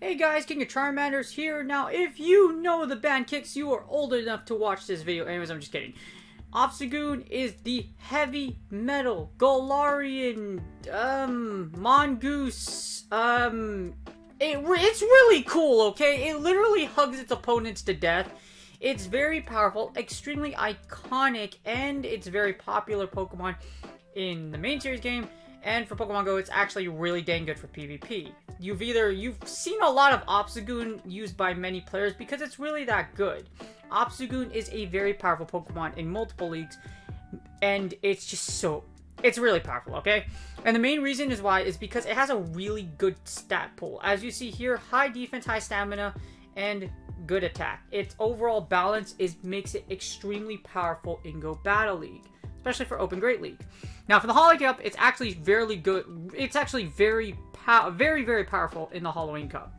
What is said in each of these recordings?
Hey guys, King of Charmanders here. Now, if you know the band Kicks, you are old enough to watch this video. Anyways, I'm just kidding. Obstagoon is the heavy metal Galarian mongoose. It's really cool, okay? It literally hugs its opponents to death. It's very powerful, extremely iconic, and it's a very popular Pokemon in the main series game. And for Pokemon Go, it's actually really dang good for PvP. You've seen a lot of Obstagoon used by many players because it's really that good. Obstagoon is a very powerful Pokemon in multiple leagues, and it's really powerful, okay? And the main reason is because it has a really good stat pool. As you see here, high defense, high stamina, and good attack. Its overall balance makes it extremely powerful in Go Battle League, especially for Open Great League. Now, for the Holo Cup, it's actually very good. It's actually very, very powerful in the Halloween Cup.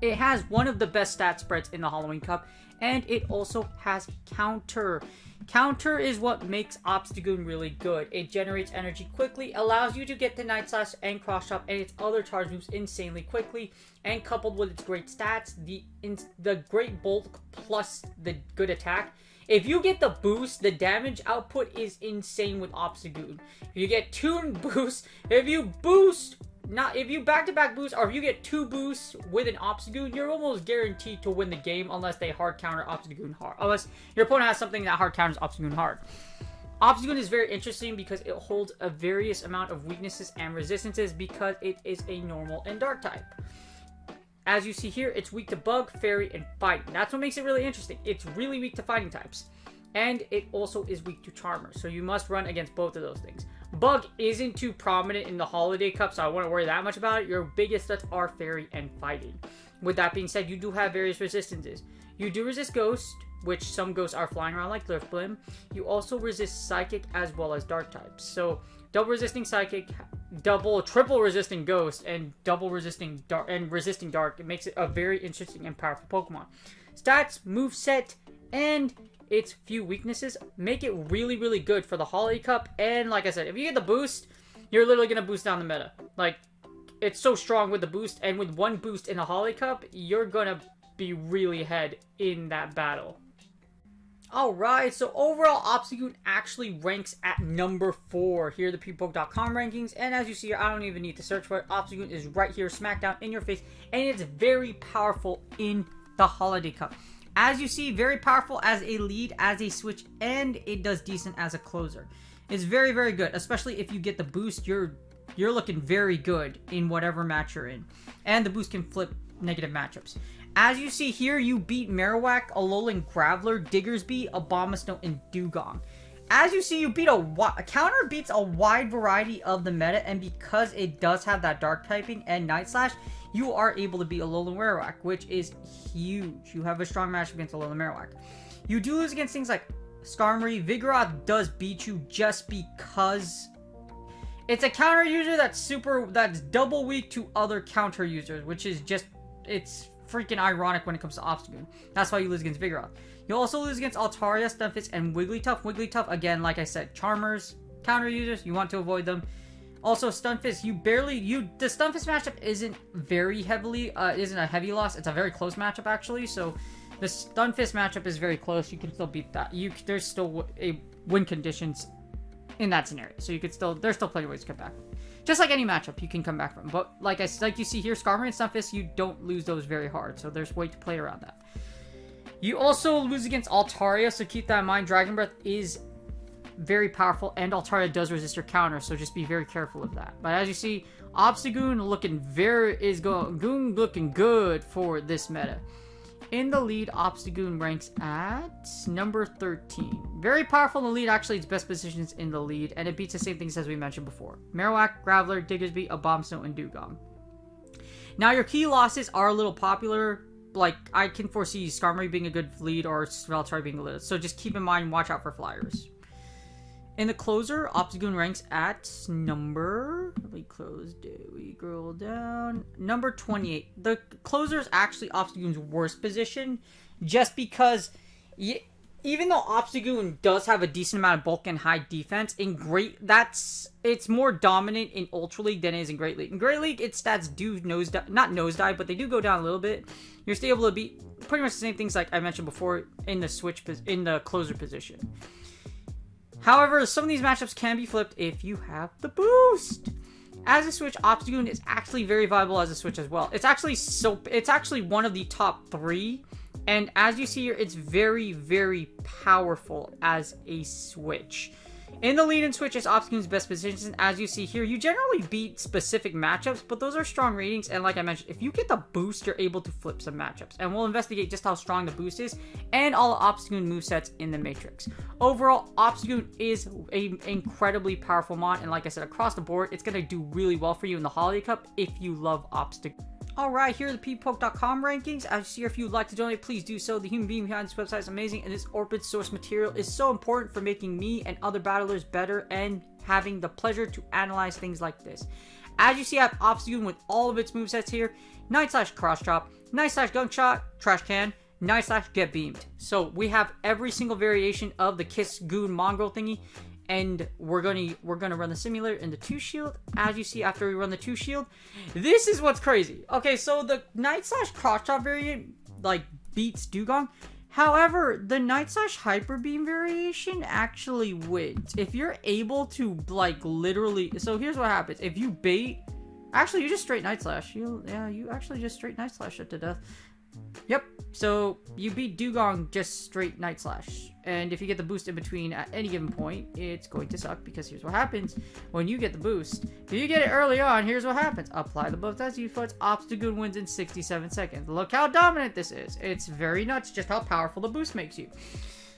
It has one of the best stat spreads in the Halloween Cup, and it also has Counter. Counter is what makes Obstagoon really good. It generates energy quickly, allows you to get the Night Slash and Cross Chop and its other charge moves insanely quickly, and coupled with its great stats, the great bulk plus the good attack. If you get the boost, the damage output is insane with Obstagoon. If you get 2 boosts, if you back-to-back boost, or if you get 2 boosts with an Obstagoon, you're almost guaranteed to win the game unless they hard counter Obstagoon hard. Unless your opponent has something that hard counters Obstagoon hard. Obstagoon is very interesting because it holds a various amount of weaknesses and resistances because it is a normal and dark type. As you see here, it's weak to Bug, Fairy, and Fighting. That's what makes it really interesting. It's really weak to Fighting types. And it also is weak to Charmer, so you must run against both of those things. Bug isn't too prominent in the Holiday Cup, so I wouldn't worry that much about it. Your biggest threats are Fairy and Fighting. With that being said, you do have various resistances. You do resist Ghost, which some Ghosts are flying around like Lurfblim. You also resist Psychic as well as Dark types. So, double resisting Psychic, triple resisting Ghost, and double resisting Dark, and resisting Dark. It makes it a very interesting and powerful Pokemon. Stats, moveset, and its few weaknesses make it really, really good for the Holiday Cup. And like I said, if you get the boost, you're literally going to boost down the meta. Like, it's so strong with the boost, and with one boost in the Holiday Cup, you're going to be really ahead in that battle. Alright, so overall, Obstagoon actually ranks at number 4. Here are the PewPoke.com rankings, and as you see here, I don't even need to search for it. Obstagoon is right here, smack down in your face, and it's very powerful in the Holiday Cup. As you see, very powerful as a lead, as a switch, and it does decent as a closer. It's very, very good, especially if you get the boost. You're looking very good in whatever match you're in, and the boost can flip negative matchups. As you see here, you beat Marowak, Alolan Graveler, Diggersby, Abomasnow, and Dugong. As you see, you beat Counter beats a wide variety of the meta, and because it does have that Dark typing and Night Slash, you are able to beat Alolan Marowak, which is huge. You have a strong match against Alolan Marowak. You do lose against things like Skarmory. Vigoroth does beat you just because it's a counter user that's double weak to other counter users, which is just, it's freaking ironic when it comes to Obstagoon. That's why you lose against Vigoroth. You'll also lose against Altaria, Stunfisk, and Wigglytuff. Wigglytuff, again, like I said, Charmers, counter users, you want to avoid them. Also, Stunfisk, the Stunfisk matchup isn't very heavily, isn't a heavy loss. It's a very close matchup, actually, so the Stunfisk matchup is very close. You can still beat that. There's still a win conditions in that scenario, so there's still plenty of ways to come back. Just like any matchup, you can come back from. But like you see here, Skarmory and Stunfisk, you don't lose those very hard, so there's a way to play around that. You also lose against Altaria, so keep that in mind. Dragon Breath is very powerful, and Altaria does resist your counter, so just be very careful of that. But as you see, Obstagoon looking looking good for this meta. In the lead, Obstagoon ranks at number 13. Very powerful in the lead. Actually, its best positions in the lead, and it beats the same things as we mentioned before. Marowak, Graveler, Diggersby, Abomasnow, and Dugong. Now, your key losses are a little popular. Like, I can foresee Skarmory being a good lead or Sveltari being a lead. So just keep in mind, watch out for flyers. In the closer, Obstagoon ranks at number... We scroll down. Number 28. The closer is actually Obstagoon's worst position. Just because... Even though Obstagoon does have a decent amount of bulk and high defense, in it's more dominant in Ultra League than it is in Great League. In Great League, its stats do not nosedive, but they do go down a little bit. You're still able to beat pretty much the same things like I mentioned before in the closer position. However, some of these matchups can be flipped if you have the boost. As a switch, Obstagoon is actually very viable as a switch as well. It's actually one of the top 3. And as you see here, it's very, very powerful as a switch. In the lead and switch is Obstagoon's best position. As you see here, you generally beat specific matchups, but those are strong ratings. And like I mentioned, if you get the boost, you're able to flip some matchups. And we'll investigate just how strong the boost is and all Obstagoon movesets in the Matrix. Overall, Obstagoon is an incredibly powerful mon. And like I said, across the board, it's going to do really well for you in the Holiday Cup if you love Obstagoon. Alright, here are the ppoke.com rankings. As you see here, if you'd like to donate, please do so. The human being behind this website is amazing, and this open source material is so important for making me and other battlers better and having the pleasure to analyze things like this. As you see, I have Obstagoon with all of its movesets here. Night Slash Cross Chop, Night Slash Gunk Shot, Trash Can, Night Slash Get Beamed. So we have every single variation of the Kiss Goon Mongrel thingy. And we're gonna run the simulator in the 2 shield. As you see, after we run the 2 shield, this is what's crazy. Okay, so the Night Slash Cross Chop variant like beats Dugong. However, the Night Slash Hyper Beam variation actually wins. If you're able to like literally, so here's what happens. If you bait, actually you just straight Night Slash. You actually just straight Night Slash it to death. Yep, so you beat Dugong just straight Night Slash. And if you get the boost in between at any given point, it's going to suck because here's what happens when you get the boost. If you get it early on, here's what happens. Apply the buff as you foot, Obstagoon wins in 67 seconds. Look how dominant this is. It's very nuts just how powerful the boost makes you.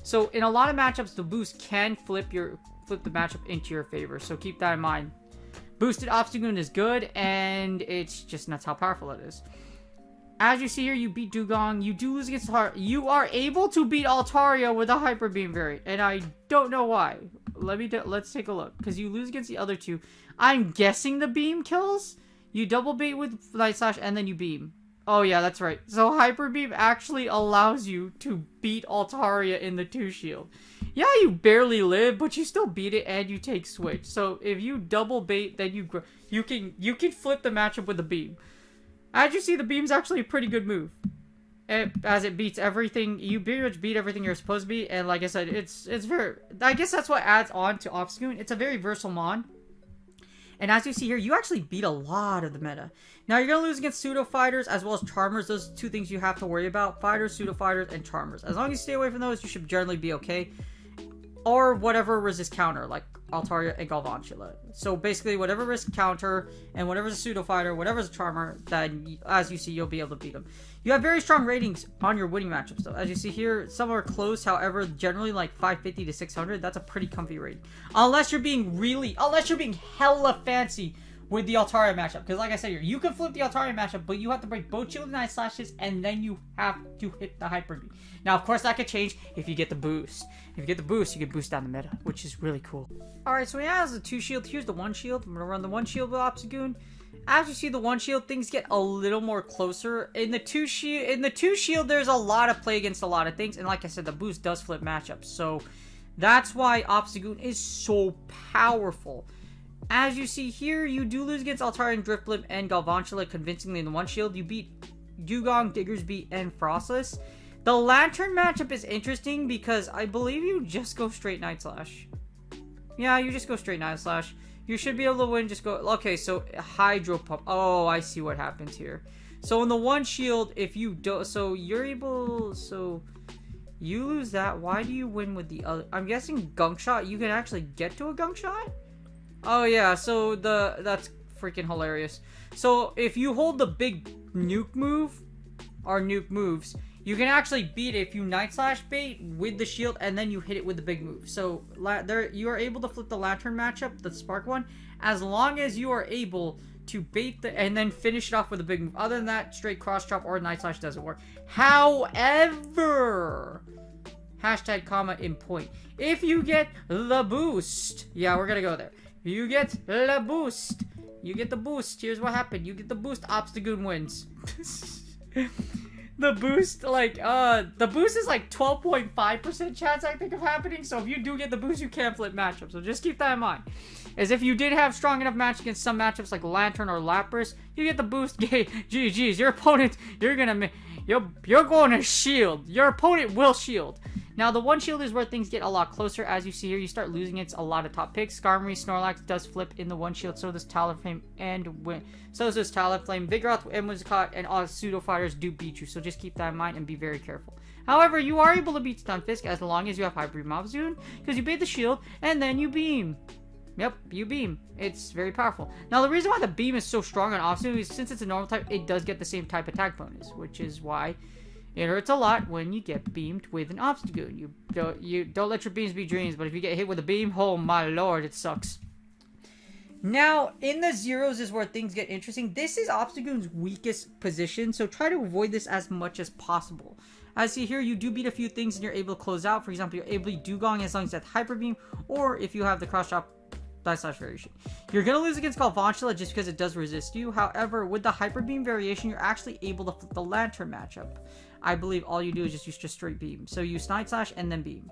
So in a lot of matchups, the boost can flip the matchup into your favor. So keep that in mind. Boosted Obstagoon is good, and it's just nuts how powerful it is. As you see here, you beat Dugong. You do lose against Altaria. You are able to beat Altaria with a Hyper Beam variant, and I don't know why. Let's take a look, because you lose against the other two. I'm guessing the beam kills. You double bait with Night Slash, and then you beam. Oh yeah, that's right. So Hyper Beam actually allows you to beat Altaria in the 2 shield. Yeah, you barely live, but you still beat it, and you take switch. So if you double bait, then you can flip the matchup with the beam. As you see, the beam's actually a pretty good move. As it beats everything, you pretty much beat everything you're supposed to be, and like I said, it's very, I guess that's what adds on to Obstagoon. It's a very versatile mon. And as you see here, you actually beat a lot of the meta. Now, you're going to lose against Pseudo Fighters as well as Charmers. Those are 2 things you have to worry about. Fighters, Pseudo Fighters, and Charmers. As long as you stay away from those, you should generally be okay. Or whatever resist counter, like Altaria and Galvantula. So basically, whatever risk counter and whatever's a pseudo fighter, whatever's a charmer, then as you see, you'll be able to beat them. You have very strong ratings on your winning matchups, though. As you see here, some are close. However, generally like 550 to 600. That's a pretty comfy rating, unless you're being hella fancy with the Altaria matchup. Because like I said here, you can flip the Altaria matchup, but you have to break both shield and Night Slashes, and then you have to hit the Hyper Beam. Now, of course, that could change if you get the boost. If you get the boost, you can boost down the meta, which is really cool. Alright, so he has the 2 shield. Here's the 1 shield. I'm going to run the 1 shield with Obstagoon. As you see the 1 shield, things get a little more closer. In the 2 shield, there's a lot of play against a lot of things. And like I said, the boost does flip matchups. So that's why Obstagoon is so powerful. As you see here, you do lose against Altaria and Drifblim and Galvantula convincingly in the 1 shield. You beat Dugong, Diggersby, and Frostless. The Lantern matchup is interesting because I believe you just go straight Night Slash. Yeah, you just go straight Night Slash. You should be able to win. Just go. Okay, so Hydro Pump. Oh, I see what happens here. So in the 1 shield, if you don't, so you're able, so you lose that. Why do you win with the other? I'm guessing Gunk Shot. You can actually get to a Gunk Shot. Oh yeah, so that's freaking hilarious. So if you hold the big nuke move or nuke moves, you can actually beat it if you Night Slash bait with the shield and then you hit it with the big move. So you are able to flip the Lantern matchup, the Spark one, as long as you are able to bait the and then finish it off with a big move. Other than that, straight cross chop or Night Slash doesn't work. However, hashtag comma in point. If you get the boost, yeah, we're gonna go there. If you get the boost, you get the boost. Here's what happened. You get the boost, Obstagoon wins. The boost, like, the boost is like 12.5% chance, I think, of happening. So if you do get the boost, you can flip matchups. So just keep that in mind. As if you did have strong enough match against some matchups like Lantern or Lapras, you get the boost. GG's. Your opponent, you're going to shield. Your opponent will shield. Now, the one shield is where things get a lot closer. As you see here, you start losing against a lot of top picks. Skarmory, Snorlax does flip in the one shield. So does Talonflame so does Talonflame. Vigoroth and Whimsicott and all pseudo fighters do beat you. So just keep that in mind and be very careful. However, you are able to beat Stunfisk as long as you have Hybrid Obstagoon, because you bait the shield and then you beam. Yep, you beam. It's very powerful. Now, the reason why the beam is so strong on Obstagoon is since it's a normal type, it does get the same type attack bonus, which is why it hurts a lot when you get beamed with an Obstagoon. You don't let your beams be dreams, but if you get hit with a beam, oh my lord, it sucks. Now, in the zeros is where things get interesting. This is Obstagoon's weakest position, so try to avoid this as much as possible. As you see here, you do beat a few things and you're able to close out. For example, you're able to Dugong as long as you have Hyper Beam, or if you have the Cross Chop Night Slash variation. You're going to lose against Galvantula just because it does resist you. However, with the Hyper Beam variation, you're actually able to flip the Lantern matchup. I believe all you do is just use straight beam. So use Night Slash and then beam.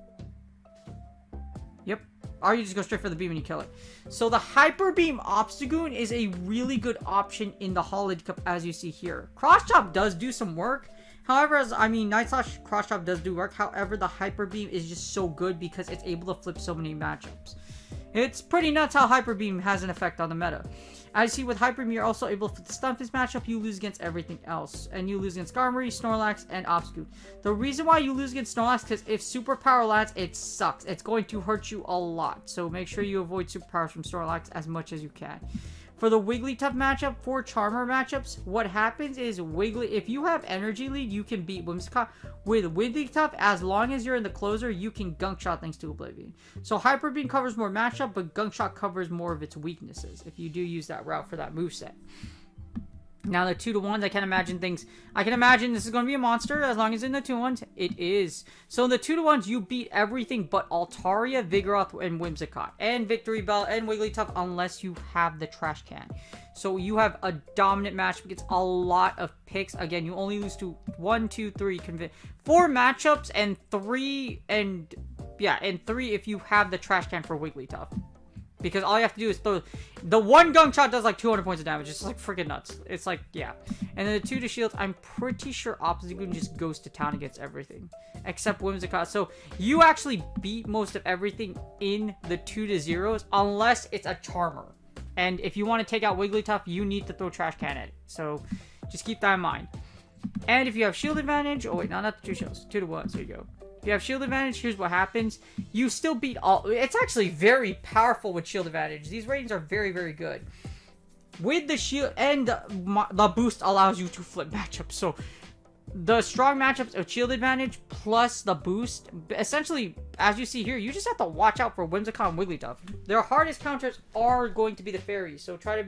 Yep. Or you just go straight for the beam and you kill it. So the Hyper Beam Obstagoon is a really good option in the Holiday Cup, as you see here. Cross Chop does do some work. However, Night Slash Cross Chop does do work. However, the Hyper Beam is just so good because it's able to flip so many matchups. It's pretty nuts how Hyper Beam has an effect on the meta. As you see with Hyper Beam, you're also able to flip the Stunfisk matchup. You lose against everything else. And you lose against Skarmory, Snorlax, and Obstagoon. The reason why you lose against Snorlax is because if Superpower lands, it sucks. It's going to hurt you a lot. So make sure you avoid Superpowers from Snorlax as much as you can. For the Wigglytuff matchup, for Charmer matchups, what happens is if you have Energy Lead, you can beat Whimsicott. With Wigglytuff, as long as you're in the closer, you can Gunk Shot thanks to Oblivion. So Hyper Beam covers more matchup, but Gunk Shot covers more of its weaknesses if you do use that route for that moveset. Now the 2-to-1s, I can imagine this is going to be a monster as long as in the 2-1s. It is. So in the 2-to-1s, you beat everything but Altaria, Vigoroth, and Whimsicott. And Victory Bell and Wigglytuff unless you have the Trash Can. So you have a dominant match against a lot of picks. Again, you only lose to 4 matchups and 3 if you have the Trash Can for Wigglytuff. Because all you have to do is throw... The one Gunk Shot does like 200 points of damage. It's like freaking nuts. It's like, yeah. And then the 2 to shields, I'm pretty sure Obstagoon just goes to town against everything. Except Whimsicott. So you actually beat most of everything in the 2 to 0s. Unless it's a Charmer. And if you want to take out Wigglytuff, you need to throw Trash Can at it. So just keep that in mind. And if you have shield advantage... Oh wait, no, not the 2 shields. 2 to 1. So you go. If you have shield advantage, here's what happens. You still beat all... It's actually very powerful with shield advantage. These ratings are very, very good. With the shield... And the boost allows you to flip matchups. So, the strong matchups of shield advantage plus the boost... Essentially, as you see here, you just have to watch out for Whimsicott and Wigglytuff. Their hardest counters are going to be the fairies. So, try to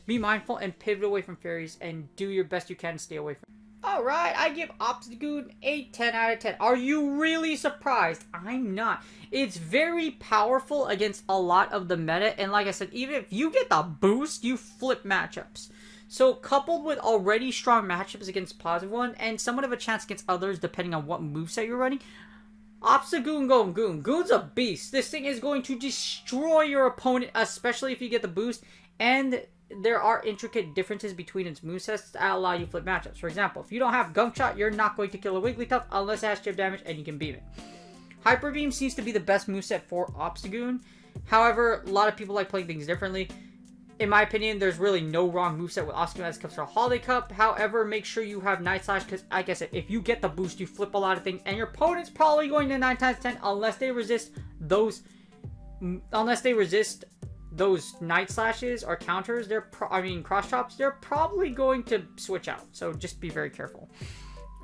be mindful and pivot away from fairies. And do your best you can to stay away from... Alright, I give Obstagoon a 10 out of 10. Are you really surprised? I'm not. It's very powerful against a lot of the meta. And like I said, even if you get the boost, you flip matchups. So coupled with already strong matchups against positive one and somewhat of a chance against others depending on what moveset you're running, Obstagoon GO Goon. Goon's a beast. This thing is going to destroy your opponent, especially if you get the boost. And there are intricate differences between its movesets that allow you to flip matchups. For example, if you don't have Gunk Shot, you're not going to kill a Wigglytuff unless it has chip damage and you can beam it. Hyper Beam seems to be the best moveset for Obstagoon. However, a lot of people like playing things differently. In my opinion, there's really no wrong moveset with Obstagoon as it comes to a Holiday Cup. However, make sure you have Night Slash because, like I said, if you get the boost, you flip a lot of things. And your opponent's probably going to 9 times 10 unless they resist those Night Slashes or counters, Cross Chops, they're probably going to switch out. So just be very careful.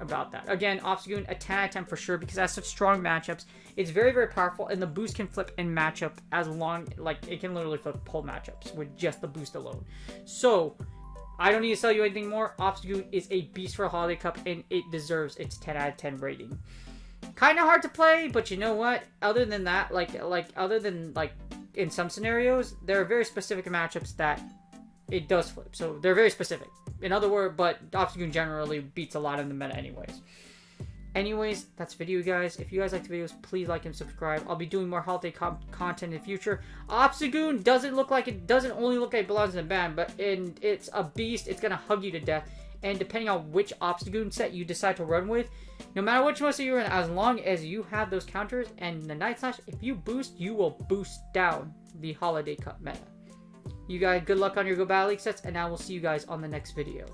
about that. Again, Obstagoon, a 10 out of 10 for sure, because it has such strong matchups. It's very, very powerful, and the boost can flip in matchup as long, like, it can literally flip whole matchups with just the boost alone. So, I don't need to tell you anything more. Obstagoon is a beast for a Holiday Cup, and it deserves its 10 out of 10 rating. Kind of hard to play, but you know what? Other than that, other than in some scenarios, there are very specific matchups that it does flip. So they're very specific. In other words, but Obstagoon generally beats a lot in the meta anyways. That's the video, guys. If you guys like the videos, please like and subscribe. I'll be doing more holiday content in the future. Obstagoon doesn't only look like it belongs in a band, but it's a beast. It's gonna hug you to death. And depending on which Obstagoon set you decide to run with, no matter which one you're in, as long as you have those counters and the Night Slash, if you boost, you will boost down the Holiday Cup meta. You guys, good luck on your Go Battle League sets, and I will see you guys on the next video.